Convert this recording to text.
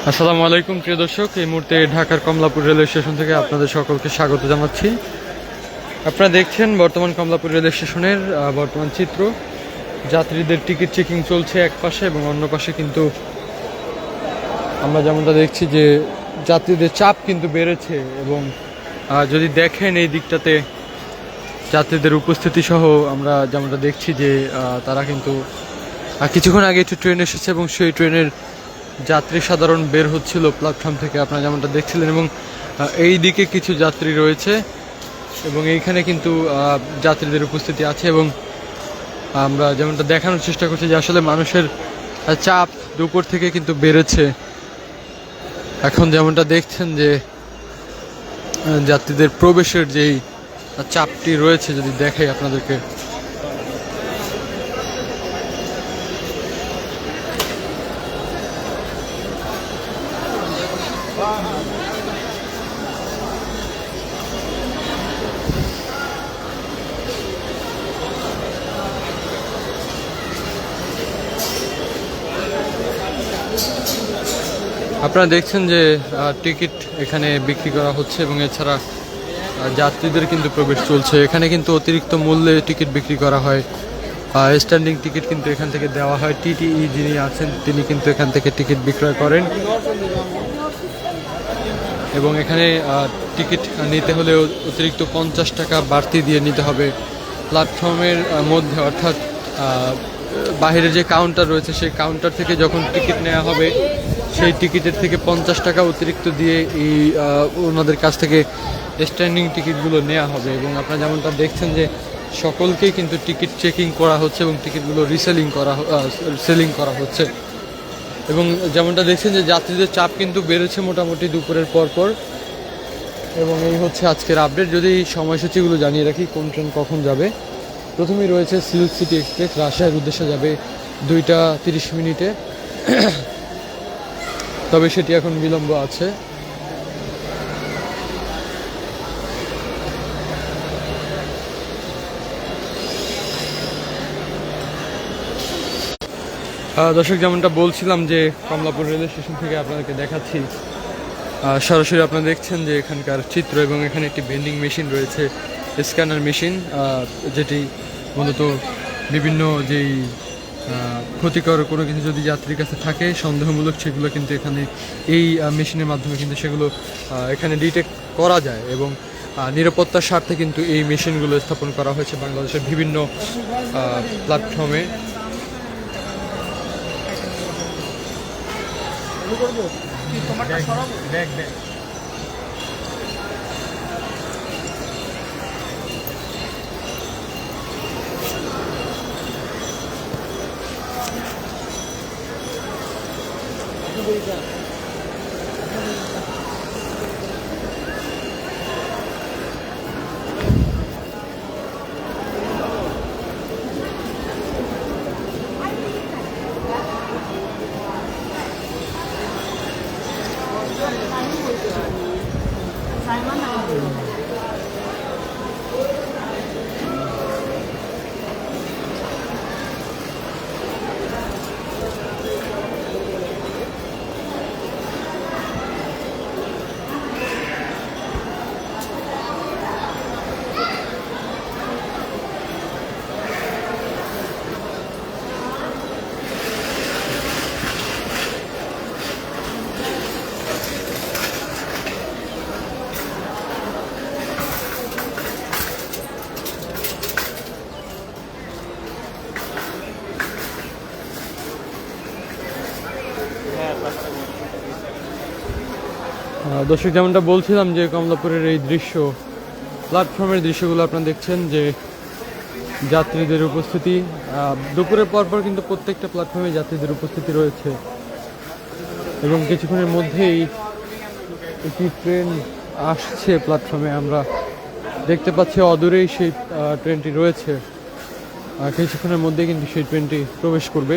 আসসালামু আলাইকুম প্রিয় দর্শক, এই মুহূর্তে ঢাকার কমলাপুর রেলওয়ে স্টেশন থেকে আপনাদের সকলকে স্বাগত জানাচ্ছি। আপনারা দেখছেন বর্তমান কমলাপুর রেলওয়ে স্টেশনের বর্তমান চিত্র। যাত্রীদের টিকিট চেকিং চলছে এক পাশে, এবং অন্য পাশে কিন্তু আমরা যেমনটা দেখছি যে যাত্রীদের চাপ কিন্তু বেড়েছে। এবং যদি দেখেন এই দিকটাতে যাত্রীদের উপস্থিতি সহ আমরা যেমনটা দেখছি যে তারা কিন্তু কিছুক্ষণ আগে একটু ট্রেন এসেছে, এবং সেই ট্রেনের যাত্রী সাধারণ বের হচ্ছিল প্ল্যাটফর্ম থেকে, আপনারা যেমনটা দেখছিলেন। এবং এই দিকে কিছু যাত্রী রয়েছে, এবং এইখানে কিন্তু যাত্রীদের উপস্থিতি আছে। এবং আমরা যেমনটা দেখানোর চেষ্টা করছি যে আসলে মানুষের চাপ দুপুর থেকে কিন্তু বেড়েছে। এখন যেমনটা দেখছেন যে যাত্রীদের প্রবেশের যেই চাপটি রয়েছে, যদি দেখাই আপনাদেরকে, আপনারা দেখছেন যে টিকিট এখানে বিক্রি করা হচ্ছে, এবং এছাড়া যাত্রীদের কিন্তু প্রবেশ চলছে। এখানে কিন্তু অতিরিক্ত মূল্যে টিকিট বিক্রি করা হয়। স্ট্যান্ডিং টিকিট কিন্তু এখান থেকে দেওয়া হয়। টিটিই যিনি আছেন তিনি কিন্তু এখান থেকে টিকিট বিক্রয় করেন, এবং এখানে টিকিট নিতে হলে অতিরিক্ত 50 টাকা বাড়তি দিয়ে নিতে হবে। প্ল্যাটফর্মের মধ্যে, অর্থাৎ বাহিরে যে কাউন্টার রয়েছে সেই কাউন্টার থেকে যখন টিকিট নেওয়া হবে, সেই টিকিটের থেকে 50 টাকা অতিরিক্ত দিয়ে এই ওনাদের কাছ থেকে স্ট্যান্ডিং টিকিটগুলো নেওয়া হবে। এবং আপনারা যেমনটা দেখছেন যে সকলকেই কিন্তু টিকিট চেকিং করা হচ্ছে, এবং টিকিটগুলো সেলিং করা হচ্ছে। এবং যেমনটা দেখছেন যে যাত্রীদের চাপ কিন্তু বেড়েছে মোটামুটি দুপুরের পর। এবং এই হচ্ছে আজকের আপডেট। যদি সময়সূচিগুলো জানিয়ে রাখি, কোন ট্রেন কখন যাবে। প্রথমেই রয়েছে সিল্ক সিটি এক্সপ্রেস, রাজশাহীর উদ্দেশ্যে যাবে 2টা 30 মিনিটে, তবে সেটি এখন বিলম্ব আছে। দর্শক, যেমনটা বলছিলাম যে কমলাপুর রেলওয়ে স্টেশন থেকে আপনাদেরকে দেখাচ্ছি সরাসরি। আপনারা দেখছেন যে এখানকার চিত্র, এবং এখানে একটি ভেন্ডিং মেশিন রয়েছে, স্ক্যানার মেশিন, যেটি মূলত বিভিন্ন যেই ক্ষতিকর কোনো কিছু যদি যাত্রীর কাছে থাকে সন্দেহমূলক, সেগুলো কিন্তু এখানে এই মেশিনের মাধ্যমে কিন্তু সেগুলো এখানে ডিটেক্ট করা যায়। এবং নিরাপত্তার স্বার্থে কিন্তু এই মেশিনগুলো স্থাপন করা হয়েছে বাংলাদেশের বিভিন্ন প্ল্যাটফর্মে। দর্শক, যেমনটা বলছিলাম যে কমলাপুরের এই দৃশ্য, প্ল্যাটফর্মের দৃশ্যগুলো আপনারা দেখছেন যে যাত্রীদের উপস্থিতি দুপুরের পরপর কিন্তু প্রত্যেকটা প্ল্যাটফর্মে যাত্রীদের উপস্থিতি রয়েছে। এবং কিছুক্ষণের মধ্যেই একটি ট্রেন আসছে প্ল্যাটফর্মে, আমরা দেখতে পাচ্ছি অদূরেই সেই ট্রেনটি রয়েছে। কিছুক্ষণের মধ্যে কিন্তু সেই ট্রেনটি প্রবেশ করবে।